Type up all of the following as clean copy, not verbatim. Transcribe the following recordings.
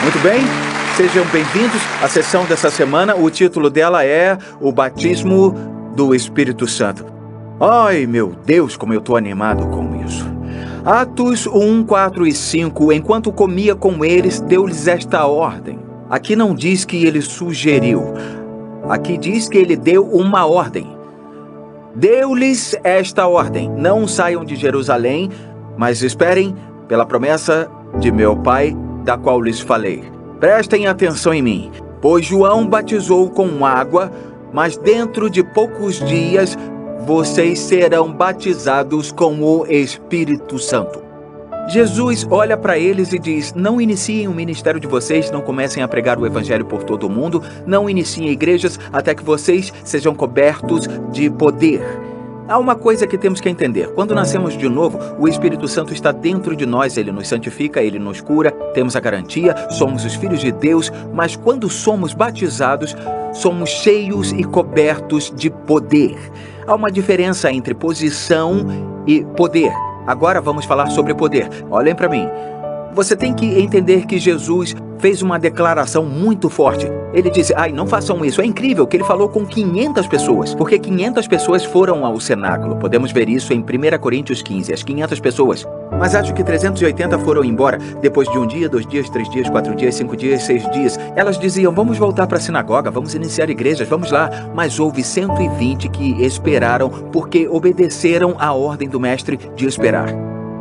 Muito bem, sejam bem-vindos à sessão dessa semana. O título dela é O Batismo do Espírito Santo. Ai, meu Deus, como eu estou animado com isso. Atos 1, 4 e 5, enquanto comia com eles, deu-lhes esta ordem. Aqui não diz que ele sugeriu, aqui diz que ele deu uma ordem. Deu-lhes esta ordem: não saiam de Jerusalém, mas esperem pela promessa de meu Pai, da qual lhes falei. Prestem atenção em mim, pois João batizou com água, mas dentro de poucos dias vocês serão batizados com o Espírito Santo. Jesus olha para eles e diz: não iniciem o ministério de vocês, não comecem a pregar o evangelho por todo o mundo, não iniciem igrejas até que vocês sejam cobertos de poder. Há uma coisa que temos que entender: quando nascemos de novo, o Espírito Santo está dentro de nós, ele nos santifica, ele nos cura, temos a garantia, somos os filhos de Deus, mas quando somos batizados, somos cheios e cobertos de poder. Há uma diferença entre posição e poder. Agora vamos falar sobre poder. Olhem para mim. Você tem que entender que Jesus fez uma declaração muito forte. Ele disse: não façam isso. É incrível que ele falou com 500 pessoas, porque 500 pessoas foram ao cenáculo. Podemos ver isso em 1 Coríntios 15, as 500 pessoas. Mas acho que 380 foram embora, depois de 1 dia, 2 dias, 3 dias, 4 dias, 5 dias, 6 dias. Elas diziam: vamos voltar para a sinagoga, vamos iniciar igrejas, vamos lá. Mas houve 120 que esperaram, porque obedeceram à ordem do mestre de esperar.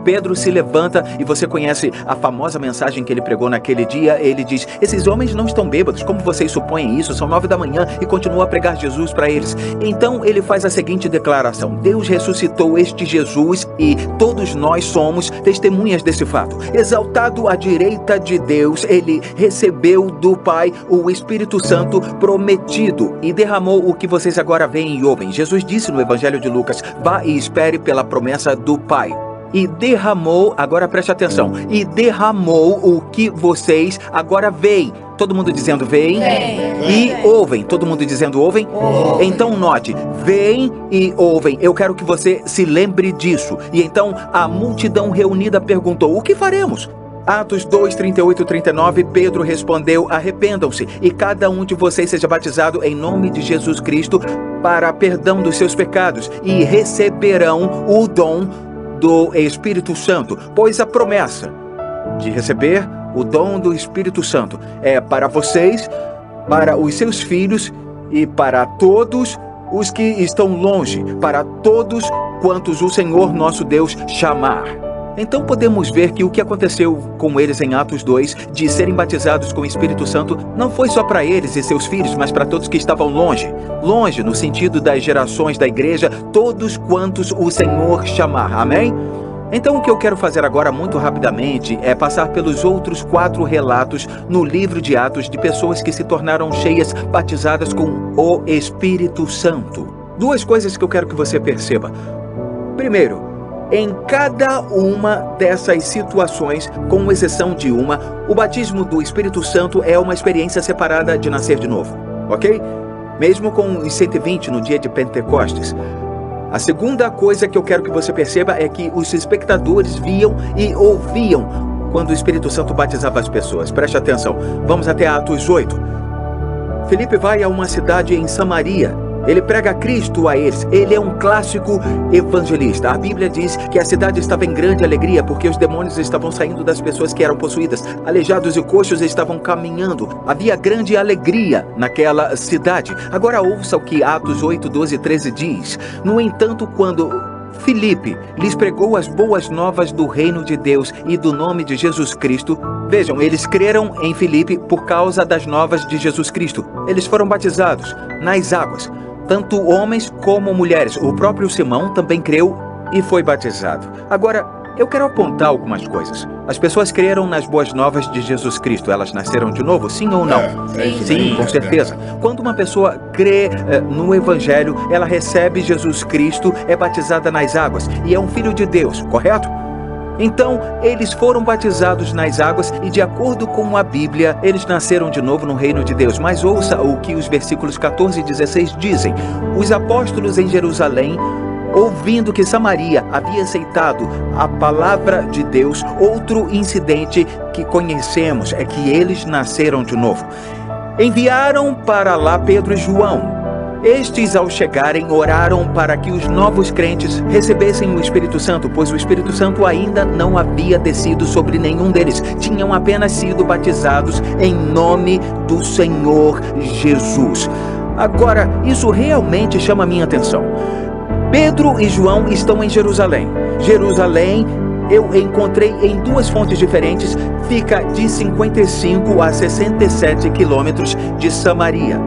Pedro se levanta e você conhece a famosa mensagem que ele pregou naquele dia. Ele diz: esses homens não estão bêbados, como vocês supõem isso? São 9 da manhã, e continua a pregar Jesus para eles. Então ele faz a seguinte declaração: Deus ressuscitou este Jesus e todos nós somos testemunhas desse fato. Exaltado à direita de Deus, ele recebeu do Pai o Espírito Santo prometido e derramou o que vocês agora veem e ouvem. Jesus disse no Evangelho de Lucas: vá e espere pela promessa do Pai. E derramou, agora preste atenção, e derramou o que vocês agora veem. Todo mundo dizendo veem e ouvem. Todo mundo dizendo ouvem? Então note, veem e ouvem. Eu quero que você se lembre disso. E então a multidão reunida perguntou: o que faremos? Atos 2, 38 e 39, Pedro respondeu: arrependam-se e cada um de vocês seja batizado em nome de Jesus Cristo para perdão dos seus pecados e receberão o dom do Espírito Santo, pois a promessa de receber o dom do Espírito Santo é para vocês, para os seus filhos e para todos os que estão longe, para todos quantos o Senhor nosso Deus chamar. Então podemos ver que o que aconteceu com eles em Atos 2, de serem batizados com o Espírito Santo, não foi só para eles e seus filhos, mas para todos que estavam longe. Longe no sentido das gerações da igreja, todos quantos o Senhor chamar. Amém? Então o que eu quero fazer agora muito rapidamente é passar pelos outros 4 relatos no livro de Atos de pessoas que se tornaram cheias, batizadas com o Espírito Santo. 2 coisas que eu quero que você perceba. Primeiro, em cada uma dessas situações, com exceção de uma, o batismo do Espírito Santo é uma experiência separada de nascer de novo, ok? Mesmo com os 120 no dia de Pentecostes. A segunda coisa que eu quero que você perceba é que os espectadores viam e ouviam quando o Espírito Santo batizava as pessoas. Preste atenção, vamos até Atos 8. Filipe vai a uma cidade em Samaria. Ele prega Cristo a eles. Ele é um clássico evangelista. A Bíblia diz que a cidade estava em grande alegria porque os demônios estavam saindo das pessoas que eram possuídas. Aleijados e coxos estavam caminhando. Havia grande alegria naquela cidade. Agora ouça o que Atos 8, 12 e 13 diz. No entanto, quando Filipe lhes pregou as boas novas do reino de Deus e do nome de Jesus Cristo. Vejam, eles creram em Filipe por causa das novas de Jesus Cristo. Eles foram batizados nas águas. Tanto homens como mulheres. O próprio Simão também creu e foi batizado. Agora, eu quero apontar algumas coisas. As pessoas creram nas boas novas de Jesus Cristo. Elas nasceram de novo, sim ou não? Sim, com certeza. Quando uma pessoa crê no Evangelho, ela recebe Jesus Cristo, é batizada nas águas e é um filho de Deus, correto? Então, eles foram batizados nas águas e, de acordo com a Bíblia, eles nasceram de novo no reino de Deus. Mas ouça o que os versículos 14 e 16 dizem. Os apóstolos em Jerusalém ouvindo que Samaria havia aceitado a palavra de Deus, outro incidente que conhecemos é que eles nasceram de novo. Enviaram para lá Pedro e João. Estes, ao chegarem, oraram para que os novos crentes recebessem o Espírito Santo, pois o Espírito Santo ainda não havia descido sobre nenhum deles. Tinham apenas sido batizados em nome do Senhor Jesus. Agora, isso realmente chama a minha atenção. Pedro e João estão em Jerusalém. Jerusalém, eu encontrei em duas fontes diferentes, fica de 55 a 67 quilômetros de Samaria.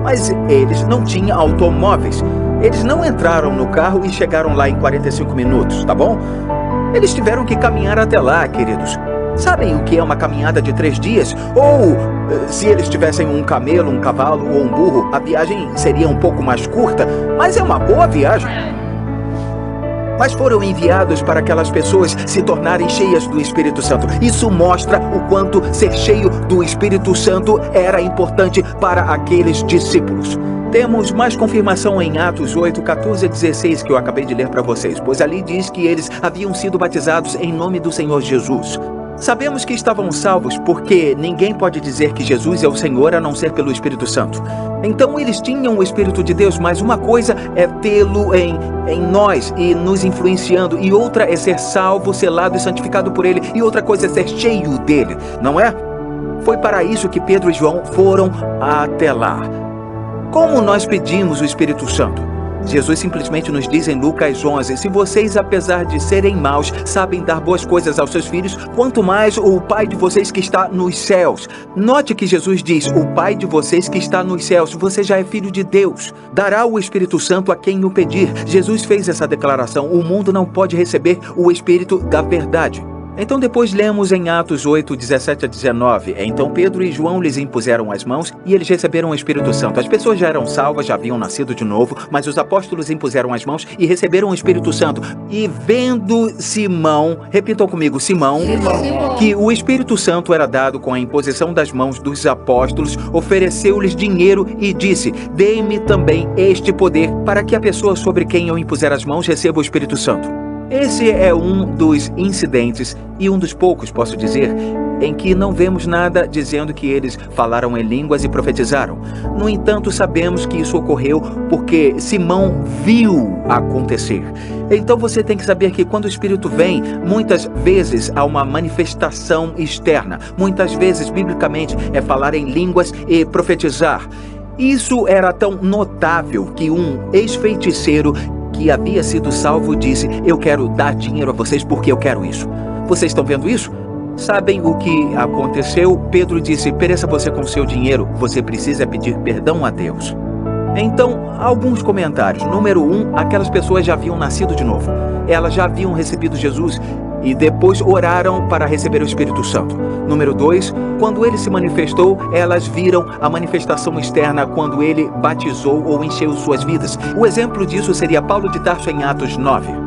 Mas eles não tinham automóveis. Eles não entraram no carro e chegaram lá em 45 minutos, tá bom? Eles tiveram que caminhar até lá, queridos. Sabem o que é uma caminhada de 3 dias? Ou, se eles tivessem um camelo, um cavalo ou um burro, a viagem seria um pouco mais curta, mas é uma boa viagem. Mas foram enviados para aquelas pessoas se tornarem cheias do Espírito Santo. Isso mostra o quanto ser cheio do Espírito Santo era importante para aqueles discípulos. Temos mais confirmação em Atos 8, 14 a 16, que eu acabei de ler para vocês, pois ali diz que eles haviam sido batizados em nome do Senhor Jesus. Sabemos que estavam salvos porque ninguém pode dizer que Jesus é o Senhor a não ser pelo Espírito Santo. Então eles tinham o Espírito de Deus, mas uma coisa é tê-lo em nós e nos influenciando, e outra é ser salvo, selado e santificado por Ele, e outra coisa é ser cheio dele, não é? Foi para isso que Pedro e João foram até lá. Como nós pedimos o Espírito Santo? Jesus simplesmente nos diz em Lucas 11, se vocês, apesar de serem maus, sabem dar boas coisas aos seus filhos, quanto mais o Pai de vocês que está nos céus. Note que Jesus diz, o Pai de vocês que está nos céus, você já é filho de Deus. Dará o Espírito Santo a quem o pedir. Jesus fez essa declaração, o mundo não pode receber o Espírito da verdade. Então depois lemos em Atos 8, 17 a 19. Então Pedro e João lhes impuseram as mãos e eles receberam o Espírito Santo. As pessoas já eram salvas, já haviam nascido de novo, mas os apóstolos impuseram as mãos e receberam o Espírito Santo. E vendo Simão, repitam comigo, Simão, que o Espírito Santo era dado com a imposição das mãos dos apóstolos, ofereceu-lhes dinheiro e disse, dê-me também este poder para que a pessoa sobre quem eu impuser as mãos receba o Espírito Santo. Esse é um dos incidentes, e um dos poucos, posso dizer, em que não vemos nada dizendo que eles falaram em línguas e profetizaram. No entanto, sabemos que isso ocorreu porque Simão viu acontecer. Então você tem que saber que quando o Espírito vem, muitas vezes há uma manifestação externa. Muitas vezes, biblicamente, é falar em línguas e profetizar. Isso era tão notável que um ex-feiticeiro que havia sido salvo disse, eu quero dar dinheiro a vocês porque eu quero isso. Vocês estão vendo isso? Sabem o que aconteceu? Pedro disse, pereça você com seu dinheiro, você precisa pedir perdão a Deus. Então, alguns comentários. Número 1, aquelas pessoas já haviam nascido de novo. Elas já haviam recebido Jesus e depois oraram para receber o Espírito Santo. Número 2, quando ele se manifestou, elas viram a manifestação externa quando ele batizou ou encheu suas vidas. O exemplo disso seria Paulo de Tarso em Atos 9.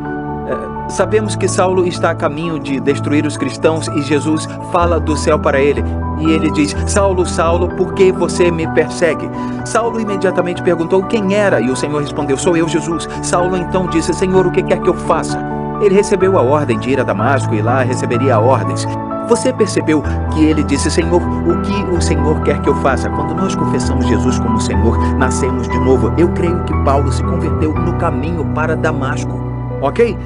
Sabemos que Saulo está a caminho de destruir os cristãos e Jesus fala do céu para ele. E ele diz, Saulo, Saulo, por que você me persegue? Saulo imediatamente perguntou quem era e o Senhor respondeu, sou eu, Jesus. Saulo então disse, Senhor, o que quer que eu faça? Ele recebeu a ordem de ir a Damasco e lá receberia ordens. Você percebeu que ele disse, Senhor, o que o Senhor quer que eu faça? Quando nós confessamos Jesus como Senhor, nascemos de novo. Eu creio que Paulo se converteu no caminho para Damasco. Ok?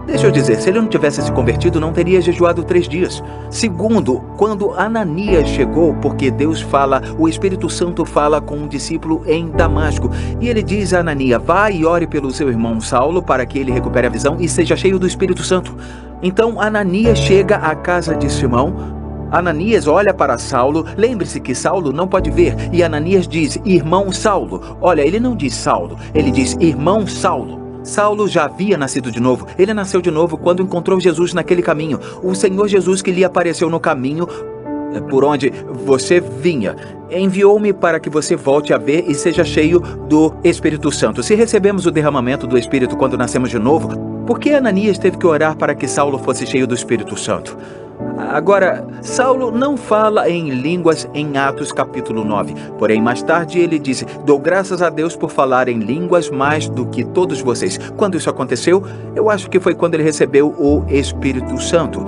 Deixa eu dizer, se ele não tivesse se convertido, não teria jejuado 3 dias. Segundo, quando Ananias chegou, porque Deus fala, o Espírito Santo fala com um discípulo em Damasco. E ele diz a Ananias, vá e ore pelo seu irmão Saulo, para que ele recupere a visão e seja cheio do Espírito Santo. Então Ananias chega à casa de Simão. Ananias olha para Saulo, lembre-se que Saulo não pode ver, e Ananias diz, irmão Saulo. Olha, ele não diz Saulo, ele diz irmão Saulo. Saulo já havia nascido de novo. Ele nasceu de novo quando encontrou Jesus naquele caminho. O Senhor Jesus que lhe apareceu no caminho por onde você vinha. Enviou-me para que você volte a ver e seja cheio do Espírito Santo. Se recebemos o derramamento do Espírito quando nascemos de novo, por que Ananias teve que orar para que Saulo fosse cheio do Espírito Santo? Agora, Saulo não fala em línguas em Atos capítulo 9. Porém, mais tarde ele disse: dou graças a Deus por falar em línguas mais do que todos vocês. Quando isso aconteceu, eu acho que foi quando ele recebeu o Espírito Santo.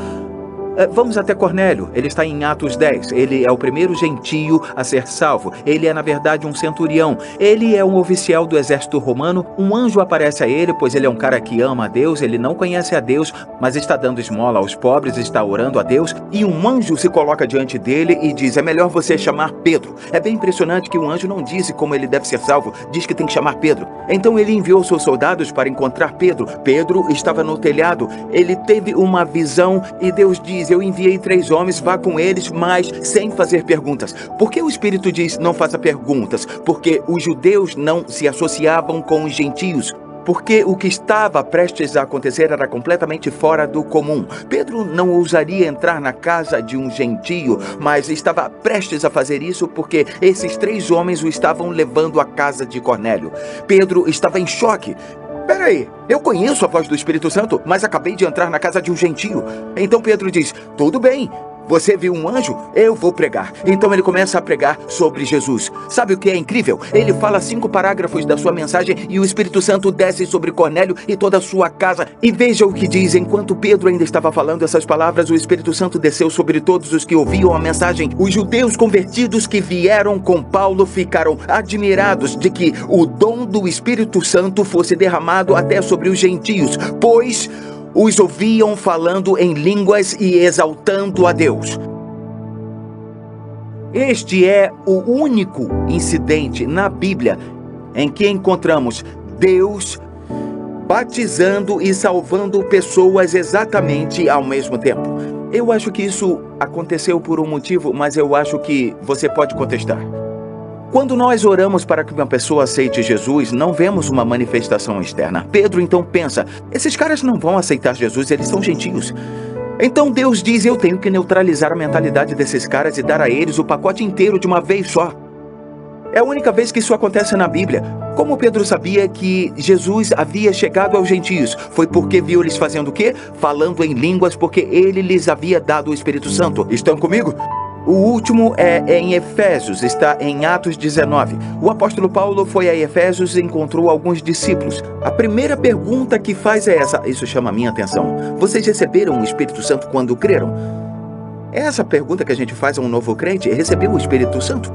Vamos até Cornélio, ele está em Atos 10, ele é o primeiro gentio a ser salvo, ele é na verdade um centurião, ele é um oficial do exército romano, um anjo aparece a ele, pois ele é um cara que ama a Deus, ele não conhece a Deus, mas está dando esmola aos pobres, está orando a Deus, e um anjo se coloca diante dele e diz: é melhor você chamar Pedro. É bem impressionante que um anjo não disse como ele deve ser salvo, diz que tem que chamar Pedro. Então ele enviou seus soldados para encontrar Pedro. Pedro estava no telhado, ele teve uma visão e Deus diz: eu enviei 3 homens, vá com eles, mas sem fazer perguntas. Por que o Espírito diz não faça perguntas? Porque os judeus não se associavam com os gentios. Porque o que estava prestes a acontecer era completamente fora do comum. Pedro não ousaria entrar na casa de um gentio, mas estava prestes a fazer isso porque esses 3 homens o estavam levando à casa de Cornélio. Pedro estava em choque. Peraí, eu conheço a voz do Espírito Santo, mas acabei de entrar na casa de um gentio. Então Pedro diz: tudo bem, você viu um anjo? Eu vou pregar. Então ele começa a pregar sobre Jesus. Sabe o que é incrível? Ele fala 5 parágrafos da sua mensagem e o Espírito Santo desce sobre Cornélio e toda a sua casa. E veja o que diz: enquanto Pedro ainda estava falando essas palavras, o Espírito Santo desceu sobre todos os que ouviam a mensagem. Os judeus convertidos que vieram com Paulo ficaram admirados de que o dom do Espírito Santo fosse derramado até sobre os gentios, pois os ouviam falando em línguas e exaltando a Deus. Este é o único incidente na Bíblia em que encontramos Deus batizando e salvando pessoas exatamente ao mesmo tempo. Eu acho que isso aconteceu por um motivo, mas eu acho que você pode contestar. Quando nós oramos para que uma pessoa aceite Jesus, não vemos uma manifestação externa. Pedro então pensa: esses caras não vão aceitar Jesus, eles são gentios. Então Deus diz: eu tenho que neutralizar a mentalidade desses caras e dar a eles o pacote inteiro de uma vez só. É a única vez que isso acontece na Bíblia. Como Pedro sabia que Jesus havia chegado aos gentios? Foi porque viu eles fazendo o quê? Falando em línguas, porque ele lhes havia dado o Espírito Santo. Estão comigo? O último é em Efésios, está em Atos 19. O apóstolo Paulo foi a Efésios e encontrou alguns discípulos. A primeira pergunta que faz é essa: isso chama a minha atenção. Vocês receberam o Espírito Santo quando creram? Essa pergunta que a gente faz a um novo crente: recebeu o Espírito Santo?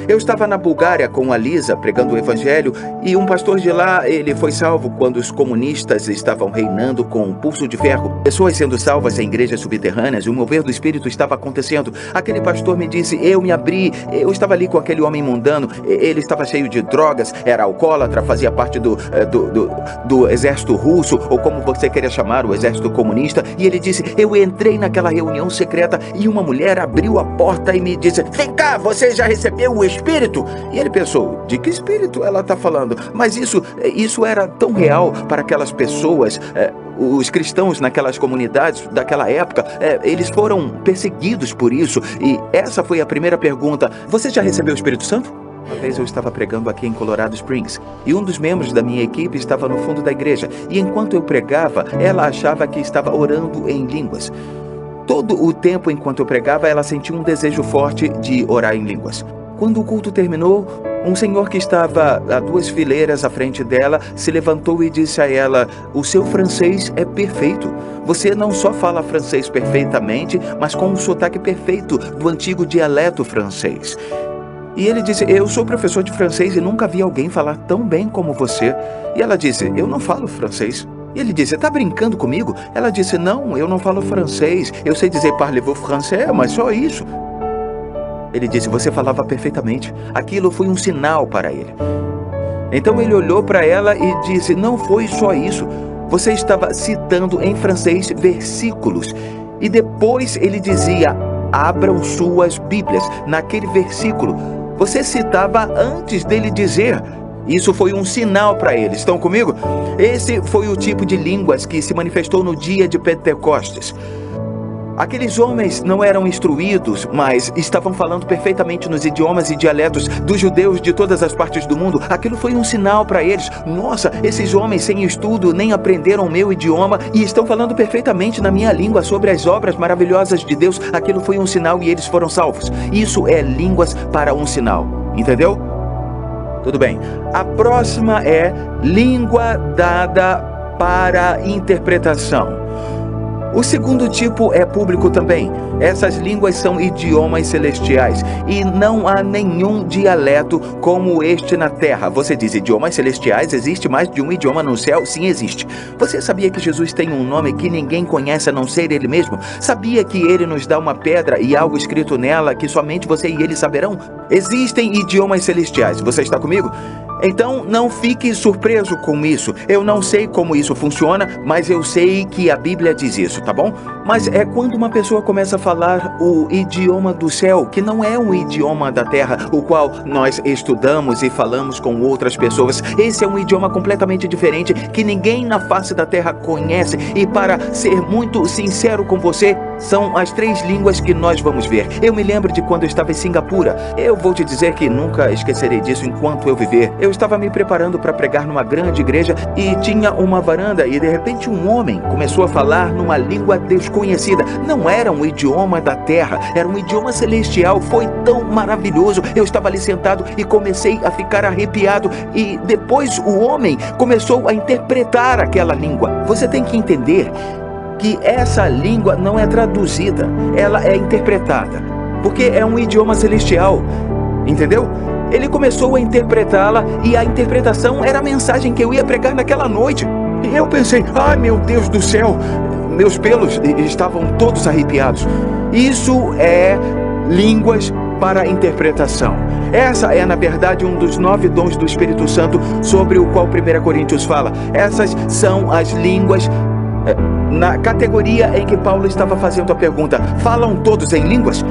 Eu estava na Bulgária com a Lisa pregando o Evangelho e um pastor de lá, ele foi salvo quando os comunistas estavam reinando com um pulso de ferro. Pessoas sendo salvas em igrejas subterrâneas e o mover do Espírito estava acontecendo. Aquele pastor me disse: eu me abri, eu estava ali com aquele homem mundano, ele estava cheio de drogas, era alcoólatra, fazia parte do exército russo, ou como você queria chamar, o exército comunista, e ele disse: eu entrei naquela reunião secreta e uma mulher abriu a porta e me disse: vem cá, você já recebeu o Espírito? E ele pensou: de que Espírito ela está falando? Mas isso era tão real para aquelas pessoas. Os cristãos naquelas comunidades daquela época, eles foram perseguidos por isso. E essa foi a primeira pergunta: você já recebeu o Espírito Santo? Uma vez eu estava pregando aqui em Colorado Springs e um dos membros da minha equipe estava no fundo da igreja, e enquanto eu pregava, ela achava que estava orando em línguas. Todo o tempo enquanto eu pregava, ela sentia um desejo forte de orar em línguas. Quando o culto terminou, um senhor que estava a 2 fileiras à frente dela se levantou e disse a ela: o seu francês é perfeito. Você não só fala francês perfeitamente, mas com um sotaque perfeito do antigo dialeto francês. E ele disse: eu sou professor de francês e nunca vi alguém falar tão bem como você. E ela disse: eu não falo francês. E ele disse: tá brincando comigo? Ela disse: não, eu não falo francês. Eu sei dizer parlez-vous français, mas só isso. Ele disse: você falava perfeitamente. Aquilo foi um sinal para ele. Então ele olhou para ela e disse: não foi só isso. Você estava citando em francês versículos. E depois ele dizia: abram suas Bíblias. Naquele versículo, você citava antes dele dizer. Isso foi um sinal para eles. Estão comigo? Esse foi o tipo de línguas que se manifestou no dia de Pentecostes. Aqueles homens não eram instruídos, mas estavam falando perfeitamente nos idiomas e dialetos dos judeus de todas as partes do mundo. Aquilo foi um sinal para eles. Nossa, esses homens sem estudo nem aprenderam o meu idioma e estão falando perfeitamente na minha língua sobre as obras maravilhosas de Deus. Aquilo foi um sinal e eles foram salvos. Isso é línguas para um sinal. Entendeu? Tudo bem. A próxima é língua dada para interpretação. O segundo tipo é público também. Essas línguas são idiomas celestiais e não há nenhum dialeto como este na terra. Você diz idiomas celestiais, existe mais de um idioma no céu? Sim, existe. Você sabia que Jesus tem um nome que ninguém conhece a não ser Ele mesmo? Sabia que Ele nos dá uma pedra e algo escrito nela que somente você e Ele saberão? Existem idiomas celestiais. Você está comigo? Então não fique surpreso com isso. Eu não sei como isso funciona, mas eu sei que a Bíblia diz isso, tá bom? Mas é quando uma pessoa começa a falar o idioma do céu, que não é um idioma da terra, o qual nós estudamos e falamos com outras pessoas. Esse é um idioma completamente diferente, que ninguém na face da terra conhece. E para ser muito sincero com você, são as 3 línguas que nós vamos ver. Eu me lembro de quando eu estava em Singapura. Eu vou te dizer que nunca esquecerei disso enquanto eu viver. Eu estava me preparando para pregar numa grande igreja e tinha uma varanda e de repente um homem começou a falar numa língua desconhecida. Não era um idioma da terra, era um idioma celestial. Foi tão maravilhoso. Eu estava ali sentado e comecei a ficar arrepiado e depois o homem começou a interpretar aquela língua. Você tem que entender que essa língua não é traduzida, ela é interpretada, porque é um idioma celestial, entendeu? Ele começou a interpretá-la e a interpretação era a mensagem que eu ia pregar naquela noite. E eu pensei, ai meu Deus do céu, meus pelos estavam todos arrepiados. Isso é línguas para interpretação. Essa é, na verdade, um dos 9 dons do Espírito Santo sobre o qual 1 Coríntios fala. Essas são as línguas na categoria em que Paulo estava fazendo a pergunta. Falam todos em línguas?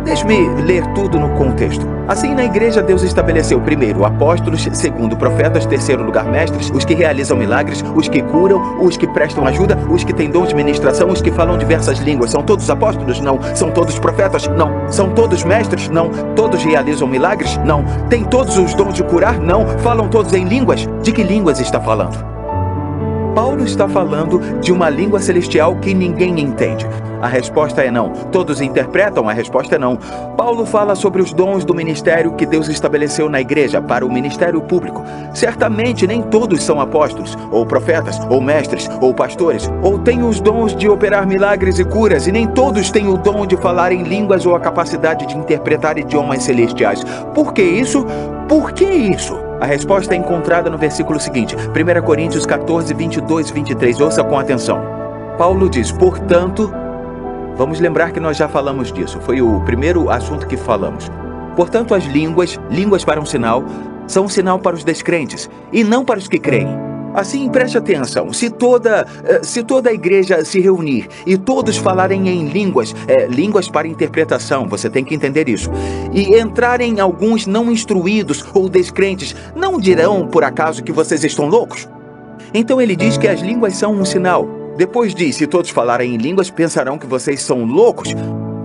Deixe-me ler tudo no contexto. Assim, na igreja, Deus estabeleceu primeiro apóstolos, segundo profetas, terceiro lugar mestres, os que realizam milagres, os que curam, os que prestam ajuda, os que têm dom de ministração, os que falam diversas línguas. São todos apóstolos? Não. São todos profetas? Não. São todos mestres? Não. Todos realizam milagres? Não. Têm todos os dons de curar? Não. Falam todos em línguas? De que línguas está falando? Paulo está falando de uma língua celestial que ninguém entende. A resposta é não. Todos interpretam? A resposta é não. Paulo fala sobre os dons do ministério que Deus estabeleceu na igreja para o ministério público. Certamente nem todos são apóstolos, ou profetas, ou mestres, ou pastores, ou têm os dons de operar milagres e curas, e nem todos têm o dom de falar em línguas ou a capacidade de interpretar idiomas celestiais. Por que isso? Por que isso? A resposta é encontrada no versículo seguinte, 1 Coríntios 14, 22 e 23. Ouça com atenção. Paulo diz, portanto, vamos lembrar que nós já falamos disso, foi o primeiro assunto que falamos. Portanto, as línguas para um sinal, são um sinal para os descrentes, e não para os que creem. Assim, preste atenção, se toda a igreja se reunir e todos falarem em línguas para interpretação, você tem que entender isso, e entrarem alguns não instruídos ou descrentes, não dirão por acaso que vocês estão loucos? Então ele diz que as línguas são um sinal. Depois diz, se todos falarem em línguas, pensarão que vocês são loucos.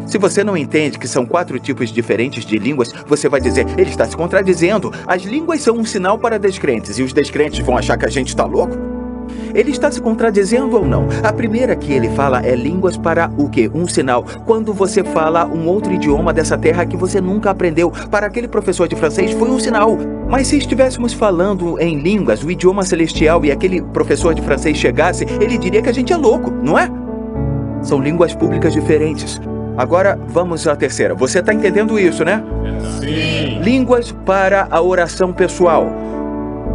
Se você não entende que são 4 tipos diferentes de línguas, você vai dizer, ele está se contradizendo. As línguas são um sinal para descrentes e os descrentes vão achar que a gente está louco? Ele está se contradizendo ou não? A primeira que ele fala é línguas para o quê? Um sinal. Quando você fala um outro idioma dessa terra que você nunca aprendeu, para aquele professor de francês foi um sinal. Mas se estivéssemos falando em línguas, o idioma celestial, e aquele professor de francês chegasse, ele diria que a gente é louco, não é? São línguas públicas diferentes. Agora, vamos à terceira. Você está entendendo isso, né? Sim. Línguas para a oração pessoal.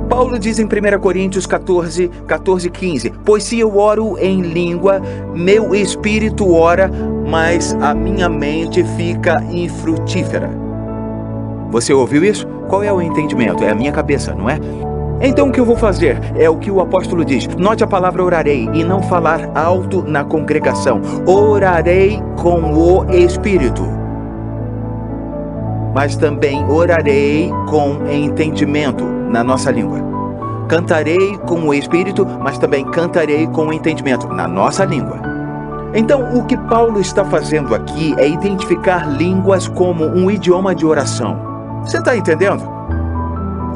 Paulo diz em 1 Coríntios 14, 15, pois se eu oro em língua, meu espírito ora, mas a minha mente fica infrutífera. Você ouviu isso? Qual é o entendimento? É a minha cabeça, não é? Então o que eu vou fazer? É o que o apóstolo diz. Note a palavra orarei e não falar alto na congregação. Orarei com o Espírito. Mas também orarei com entendimento na nossa língua. Cantarei com o Espírito, mas também cantarei com o entendimento na nossa língua. Então, o que Paulo está fazendo aqui é identificar línguas como um idioma de oração. Você está entendendo?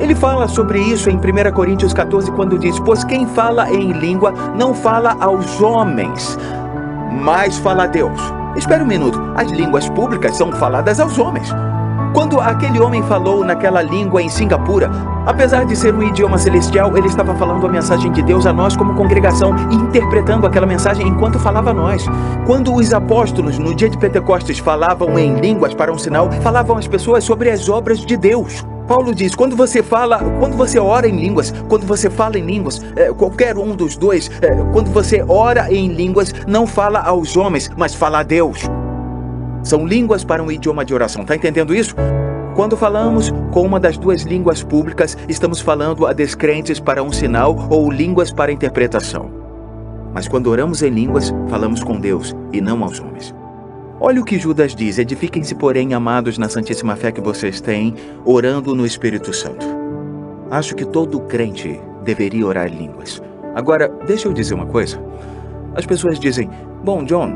Ele fala sobre isso em 1 Coríntios 14, quando diz: pois quem fala em língua não fala aos homens, mas fala a Deus. Espera um minuto, as línguas públicas são faladas aos homens. Quando aquele homem falou naquela língua em Singapura, apesar de ser um idioma celestial, ele estava falando a mensagem de Deus a nós como congregação e interpretando aquela mensagem enquanto falava a nós. Quando os apóstolos, no dia de Pentecostes, falavam em línguas para um sinal, falavam às pessoas sobre as obras de Deus. Paulo diz, quando você ora em línguas, quando você fala em línguas, qualquer um dos dois, quando você ora em línguas, não fala aos homens, mas fala a Deus. São línguas para um idioma de oração, tá entendendo isso? Quando falamos com uma das duas línguas públicas, estamos falando a descrentes para um sinal ou línguas para interpretação. Mas quando oramos em línguas, falamos com Deus e não aos homens. Olha o que Judas diz: edifiquem-se, porém, amados, na santíssima fé que vocês têm, orando no Espírito Santo. Acho que todo crente deveria orar em línguas. Agora, deixa eu dizer uma coisa. As pessoas dizem, bom, John,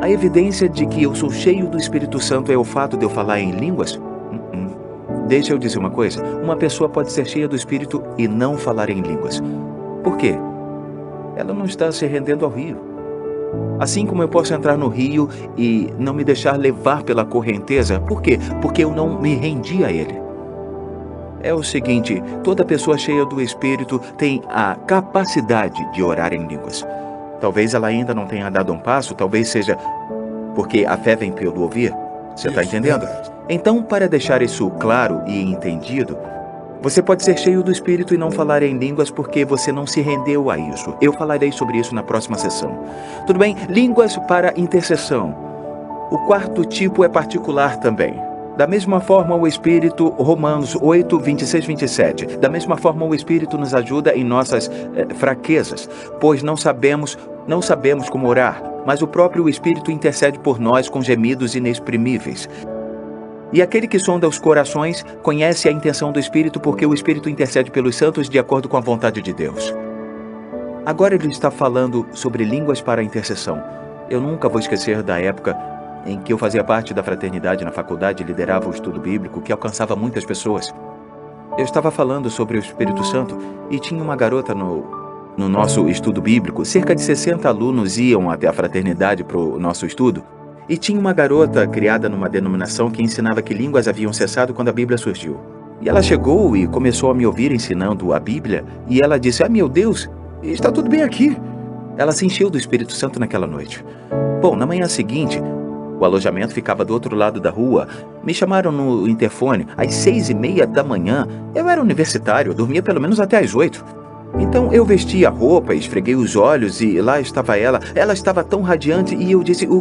a evidência de que eu sou cheio do Espírito Santo é o fato de eu falar em línguas? Deixa eu dizer uma coisa. Uma pessoa pode ser cheia do Espírito e não falar em línguas. Por quê? Ela não está se rendendo ao rio. Assim como eu posso entrar no rio e não me deixar levar pela correnteza. Por quê? Porque eu não me rendi a ele. É o seguinte, toda pessoa cheia do Espírito tem a capacidade de orar em línguas. Talvez ela ainda não tenha dado um passo, talvez seja porque a fé vem pelo ouvir. Você está entendendo? Então, para deixar isso claro e entendido, você pode ser cheio do Espírito e não falar em línguas porque você não se rendeu a isso. Eu falarei sobre isso na próxima sessão. Tudo bem? Línguas para intercessão. O quarto tipo é particular também. Da mesma forma o Espírito, Romanos 8, 26, 27. Da mesma forma o Espírito nos ajuda em nossas fraquezas, pois não sabemos como orar, mas o próprio Espírito intercede por nós com gemidos inexprimíveis. E aquele que sonda os corações conhece a intenção do Espírito, porque o Espírito intercede pelos santos de acordo com a vontade de Deus. Agora ele está falando sobre línguas para a intercessão. Eu nunca vou esquecer da época em que eu fazia parte da fraternidade na faculdade e liderava o estudo bíblico que alcançava muitas pessoas. Eu estava falando sobre o Espírito Santo e tinha uma garota no nosso estudo bíblico. Cerca de 60 alunos iam até a fraternidade para o nosso estudo. E tinha uma garota criada numa denominação que ensinava que línguas haviam cessado quando a Bíblia surgiu. E ela chegou e começou a me ouvir ensinando a Bíblia e ela disse, meu Deus, está tudo bem aqui. Ela se encheu do Espírito Santo naquela noite. Bom, na manhã seguinte, o alojamento ficava do outro lado da rua. Me chamaram no interfone às 6:30 da manhã. Eu era universitário, eu dormia pelo menos até às 8. Então eu vesti a roupa, esfreguei os olhos e lá estava ela. Ela estava tão radiante e eu disse, o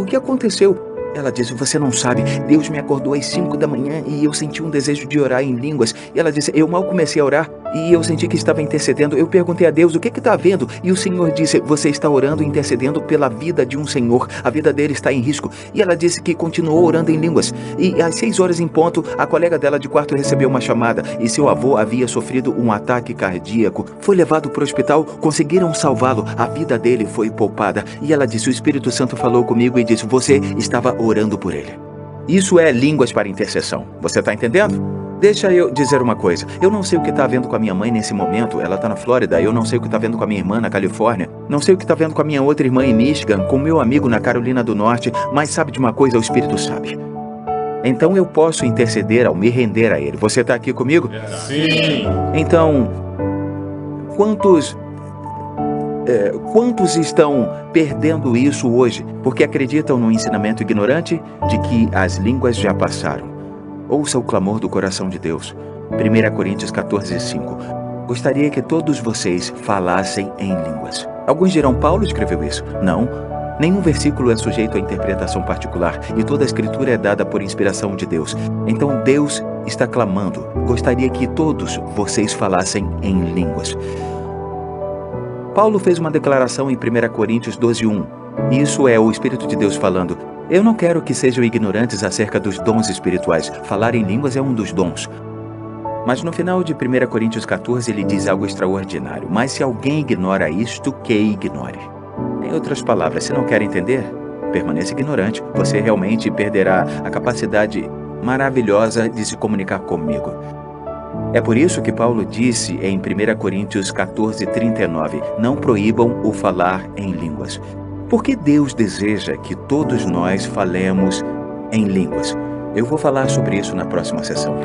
que aconteceu? Ela disse, você não sabe, Deus me acordou às 5 da manhã e eu senti um desejo de orar em línguas. E ela disse, eu mal comecei a orar e eu senti que estava intercedendo. Eu perguntei a Deus, o que está havendo? E o Senhor disse, você está orando e intercedendo pela vida de um senhor. A vida dele está em risco. E ela disse que continuou orando em línguas. E às 6 horas em ponto, a colega dela de quarto recebeu uma chamada e seu avô havia sofrido um ataque cardíaco. Foi levado para o hospital, conseguiram salvá-lo. A vida dele foi poupada. E ela disse, o Espírito Santo falou comigo e disse, você estava orando por ele. Isso é línguas para intercessão. Você está entendendo? Deixa eu dizer uma coisa. Eu não sei o que está havendo com a minha mãe nesse momento. Ela está na Flórida. Eu não sei o que está havendo com a minha irmã na Califórnia. Não sei o que está havendo com a minha outra irmã em Michigan, com o meu amigo na Carolina do Norte. Mas sabe de uma coisa? O Espírito sabe. Então eu posso interceder ao me render a ele. Você está aqui comigo? Sim. Então, quantos estão perdendo isso hoje porque acreditam no ensinamento ignorante de que as línguas já passaram? Ouça o clamor do coração de Deus. 1 Coríntios 14, 5. Gostaria que todos vocês falassem em línguas. Alguns dirão, Paulo escreveu isso. Não. Nenhum versículo é sujeito à interpretação particular e toda a escritura é dada por inspiração de Deus. Então Deus está clamando. Gostaria que todos vocês falassem em línguas. Paulo fez uma declaração em 1 Coríntios 12:1. Isso é o Espírito de Deus falando. Eu não quero que sejam ignorantes acerca dos dons espirituais. Falar em línguas é um dos dons. Mas no final de 1 Coríntios 14 ele diz algo extraordinário. Mas se alguém ignora isto, que ignore. Em outras palavras, se não quer entender, permaneça ignorante. Você realmente perderá a capacidade maravilhosa de se comunicar comigo. É por isso que Paulo disse em 1 Coríntios 14:39, não proíbam o falar em línguas. Porque Deus deseja que todos nós falemos em línguas. Eu vou falar sobre isso na próxima sessão.